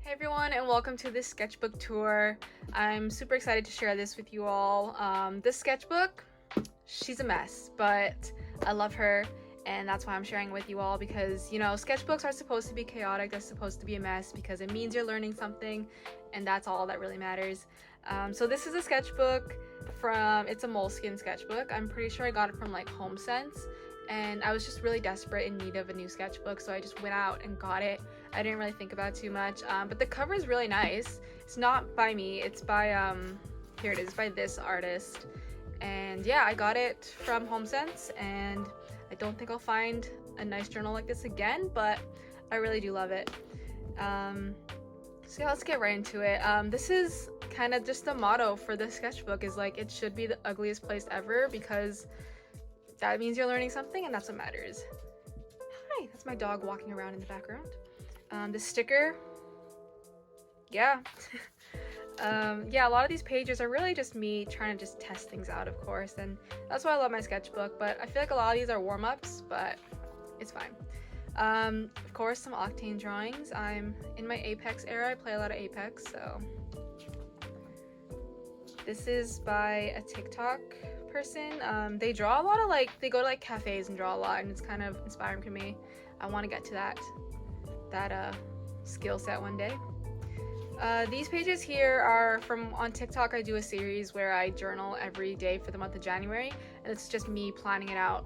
Hey everyone, and welcome to this sketchbook tour. I'm super excited to share this with you all. This sketchbook, she's a mess, but I love her, and that's why I'm sharing it with you all, because sketchbooks are supposed to be chaotic, they're supposed to be a mess because it means you're learning something, and that's all that really matters. So this is a sketchbook it's a moleskin sketchbook. I'm pretty sure I got it from like HomeSense, and I was just really desperate in need of a new sketchbook, so I just went out and got it. I didn't really think about it too much, but the cover is really nice. It's not by me, it's by here it is, by this artist. And yeah, I got it from HomeSense, and I don't think I'll find a nice journal like this again, but I really do love it. So yeah, let's get right into it. This is kind of just the motto for the sketchbook, is like, it should be the ugliest place ever, because that means you're learning something, and that's what matters. Hi, that's my dog walking around in the background. The sticker, yeah. Yeah, a lot of these pages are really just me trying to just test things out, of course, and that's why I love my sketchbook, but I feel like a lot of these are warm-ups, but it's fine. Of course, some Octane drawings. I'm in my Apex era. I play a lot of Apex, so. This is by a TikTok person. They draw a lot of they go to like cafes and draw a lot, and it's kind of inspiring to me. I want to get to that skill set one day. These pages here are from on TikTok. I do a series where I journal every day for the month of January, and it's just me planning it out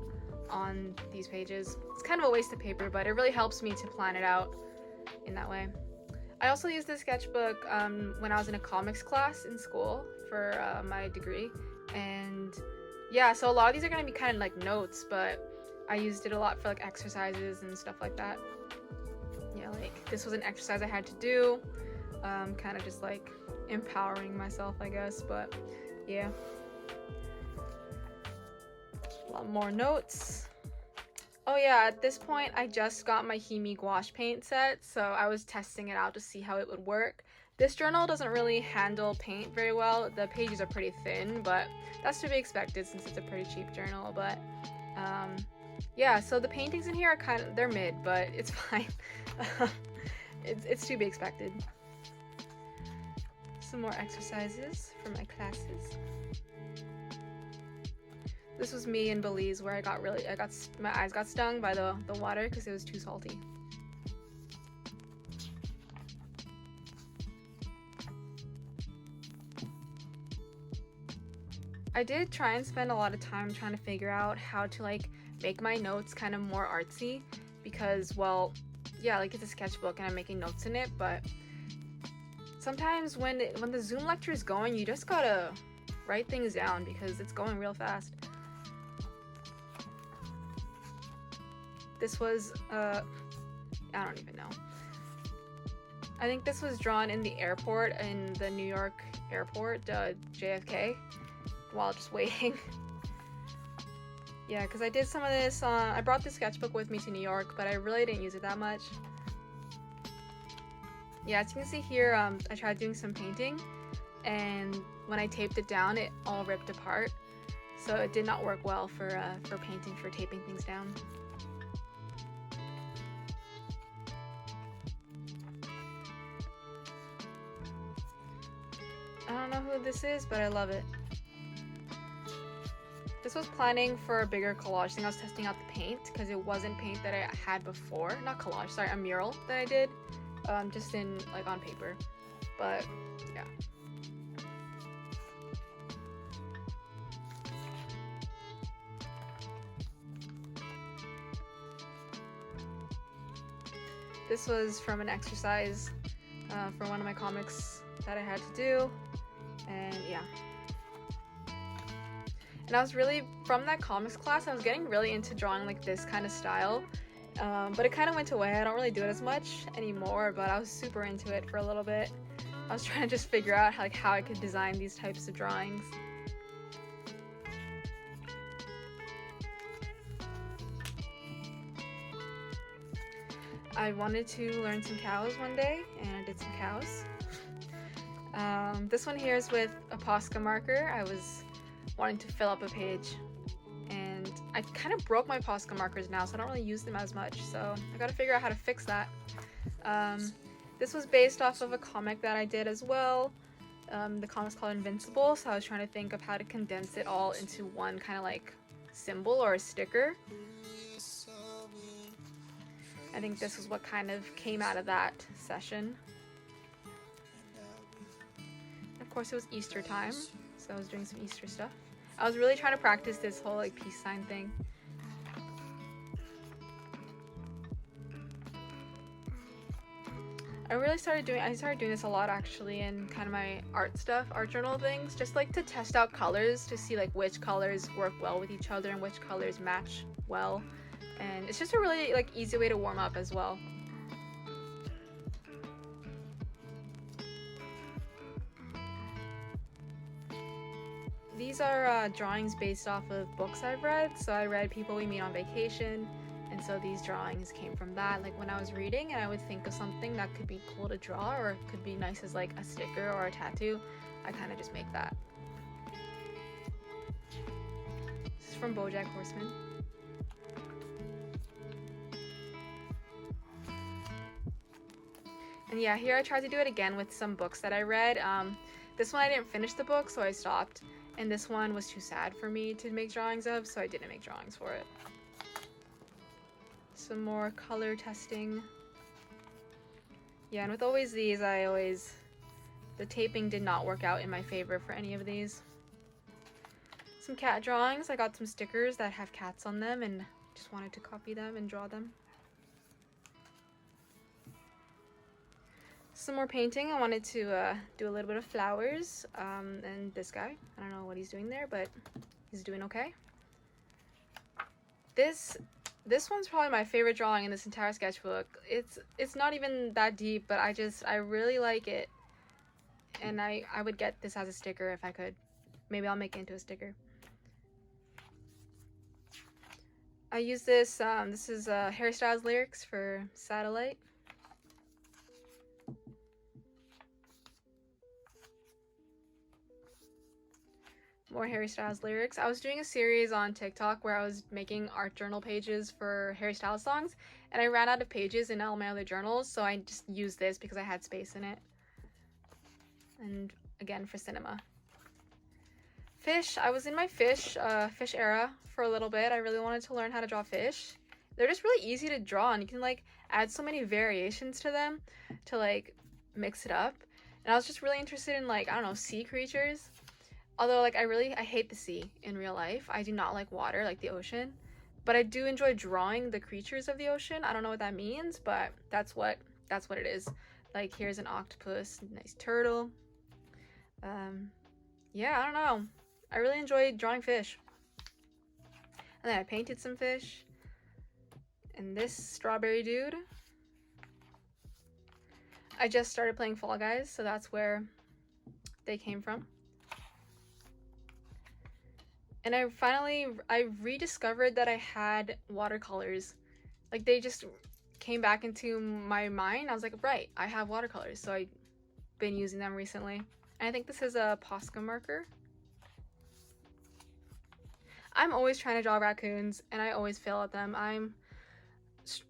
on these pages. It's kind of a waste of paper, but it really helps me to plan it out in that way. I also used this sketchbook when I was in a comics class in school for my degree, and yeah, so a lot of these are going to be kind of like notes, but I used it a lot for like exercises and stuff like that. Yeah, like this was an exercise I had to do, kind of just like empowering myself, I guess, but yeah. A lot more notes. Oh yeah, at this point I just got my Himi gouache paint set, so I was testing it out to see how it would work. This journal doesn't really handle paint very well. The pages are pretty thin, but that's to be expected since it's a pretty cheap journal. But yeah, so the paintings in here are they're mid, but it's fine. It's to be expected. Some more exercises for my classes. This was me in Belize, where my eyes got stung by the water because it was too salty. I did try and spend a lot of time trying to figure out how to like make my notes kind of more artsy, because, well, yeah, like it's a sketchbook and I'm making notes in it, but sometimes when the Zoom lecture is going, you just gotta write things down because it's going real fast. This was, I don't even know. I think this was drawn in the airport, in the New York airport, JFK, while just waiting. Yeah, because I did some of this, I brought this sketchbook with me to New York, but I really didn't use it that much. Yeah, as you can see here, I tried doing some painting, and when I taped it down, it all ripped apart. So it did not work well for painting, for taping things down. I don't know who this is, but I love it. This was planning for a bigger collage thing. I was testing out the paint because it wasn't paint that I had before. Not collage, sorry, a mural that I did, just in like on paper. But yeah. This was from an exercise for one of my comics that I had to do, and yeah. And I was really, from that comics class, I was getting really into drawing like this kind of style, but it kind of went away. I don't really do it as much anymore, but I was super into it for a little bit. I was trying to just figure out how I could design these types of drawings. I wanted to learn some cows one day, and I did some cows. This one here is with a Posca marker. I was wanting to fill up a page, and I kind of broke my Posca markers now, so I don't really use them as much, so I gotta figure out how to fix that. This was based off of a comic that I did as well. The comic's called Invincible, so I was trying to think of how to condense it all into one kind of like symbol or a sticker. I think this is what kind of came out of that session. Of course, it was Easter time, so I was doing some Easter stuff. I was really trying to practice this whole like peace sign thing. I started doing this a lot actually in kind of my art stuff, art journal things, just like to test out colors to see like which colors work well with each other and which colors match well. And it's just a really like easy way to warm up as well. These are drawings based off of books I've read. So I read People We Meet on Vacation, and so these drawings came from that. Like when I was reading and I would think of something that could be cool to draw or could be nice as like a sticker or a tattoo, I kind of just make that. This is from BoJack Horseman. And yeah, here I tried to do it again with some books that I read. This one I didn't finish the book, so I stopped. And this one was too sad for me to make drawings of, so I didn't make drawings for it. Some more color testing. Yeah, and with always these, the taping did not work out in my favor for any of these. Some cat drawings. I got some stickers that have cats on them and just wanted to copy them and draw them. Some more painting. I wanted to do a little bit of flowers, and this guy, I don't know what he's doing there, but he's doing okay. This one's probably my favorite drawing in this entire sketchbook. It's not even that deep, but I really like it, and I would get this as a sticker if I could. Maybe I'll make it into a sticker. I use this, this is Harry Styles lyrics for Satellite. More Harry Styles lyrics. I was doing a series on TikTok where I was making art journal pages for Harry Styles songs, and I ran out of pages in all my other journals, so I just used this because I had space in it. And again, for cinema. Fish. I was in my fish era for a little bit. I really wanted to learn how to draw fish. They're just really easy to draw, and you can like add so many variations to them to like mix it up. And I was just really interested in like, I don't know, sea creatures. Although, like, I hate the sea in real life. I do not like water, like the ocean. But I do enjoy drawing the creatures of the ocean. I don't know what that means, but that's what it is. Like, here's an octopus, nice turtle. Yeah, I don't know. I really enjoy drawing fish. And then I painted some fish. And this strawberry dude. I just started playing Fall Guys, so that's where they came from. And I rediscovered that I had watercolors. Like, they just came back into my mind. I was like, right, I have watercolors. So I've been using them recently. And I think this is a Posca marker. I'm always trying to draw raccoons, and I always fail at them.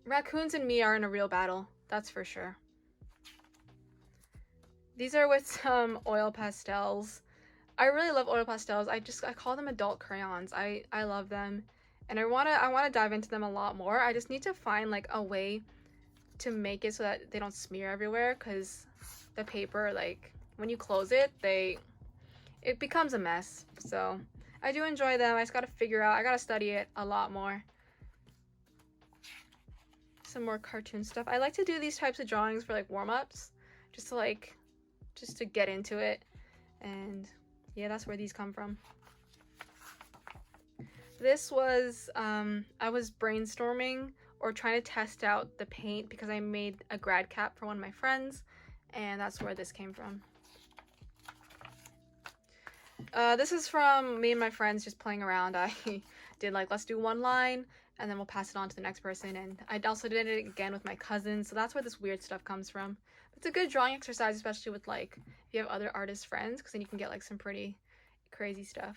Raccoons and me are in a real battle, that's for sure. These are with some oil pastels. I really love oil pastels. I call them adult crayons. I love them, and I wanna dive into them a lot more. I just need to find like a way to make it so that they don't smear everywhere, because the paper, like when you close it, it becomes a mess. So I do enjoy them. I just gotta figure out, I gotta study it a lot more. Some more cartoon stuff. I like to do these types of drawings for like warm-ups, just to get into it. And yeah, that's where these come from. This was, I was brainstorming or trying to test out the paint because I made a grad cap for one of my friends, and that's where this came from. This is from me and my friends just playing around. I did like, let's do one line, and then we'll pass it on to the next person, and I also did it again with my cousins, so that's where this weird stuff comes from. It's a good drawing exercise, especially with like if you have other artist friends, because then you can get like some pretty crazy stuff.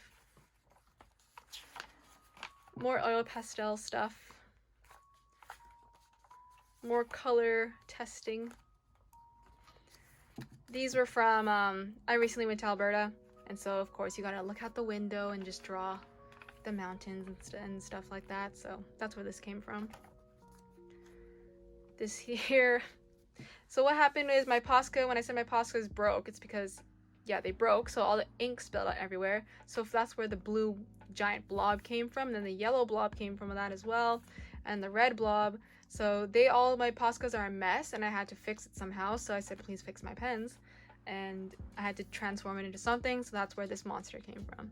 More oil pastel stuff. More color testing. These were from, I recently went to Alberta, and so of course you gotta look out the window and just draw the mountains and stuff like that, so that's where this came from. This here, so what happened is my Posca, when I said my Poscas broke, it's because, yeah, they broke, so all the ink spilled out everywhere. So if that's where the blue giant blob came from, and then the yellow blob came from that as well, and the red blob. So all my Poscas are a mess, and I had to fix it somehow, so I said, please fix my pens. And I had to transform it into something, so that's where this monster came from.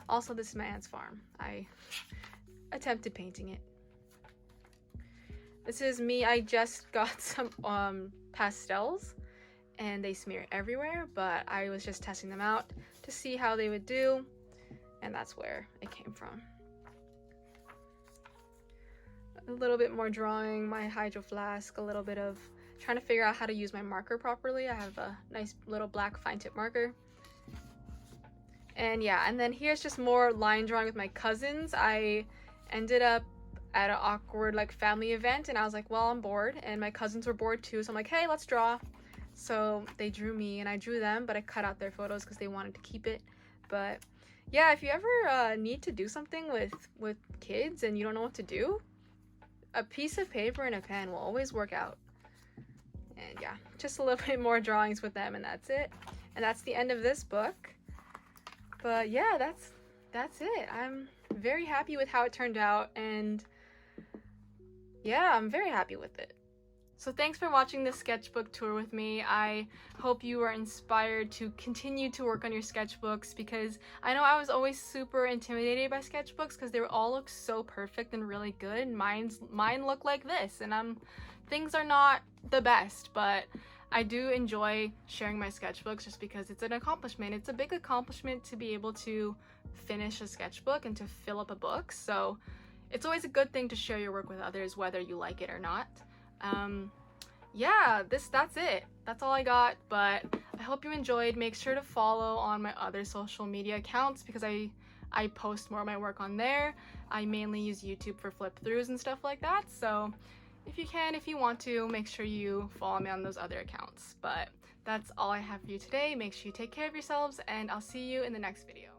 Also, this is my aunt's farm. I attempted painting it. This is me. I just got some pastels, and they smear everywhere, but I was just testing them out to see how they would do, and that's where it came from. A little bit more drawing, my hydro flask, a little bit of trying to figure out how to use my marker properly. I have a nice little black fine tip marker. And yeah, and then here's just more line drawing with my cousins. I ended up at an awkward like family event, and I was like, well, I'm bored, and my cousins were bored too, so I'm like, hey, let's draw. So they drew me and I drew them, but I cut out their photos because they wanted to keep it. But yeah, if you ever need to do something with kids and you don't know what to do, a piece of paper and a pen will always work out. And yeah, just a little bit more drawings with them, and that's it. And that's the end of this book. But yeah, that's it. I'm very happy with how it turned out, and yeah, I'm very happy with it. So thanks for watching this sketchbook tour with me. I hope you are inspired to continue to work on your sketchbooks, because I know I was always super intimidated by sketchbooks because they all look so perfect and really good. Mine look like this, and things are not the best, but I do enjoy sharing my sketchbooks just because it's an accomplishment. It's a big accomplishment to be able to finish a sketchbook and to fill up a book. So it's always a good thing to share your work with others, whether you like it or not. Yeah, that's it. That's all I got, but I hope you enjoyed. Make sure to follow on my other social media accounts because I post more of my work on there. I mainly use YouTube for flip throughs and stuff like that, so if you want to, make sure you follow me on those other accounts. But that's all I have for you today. Make sure you take care of yourselves, and I'll see you in the next video.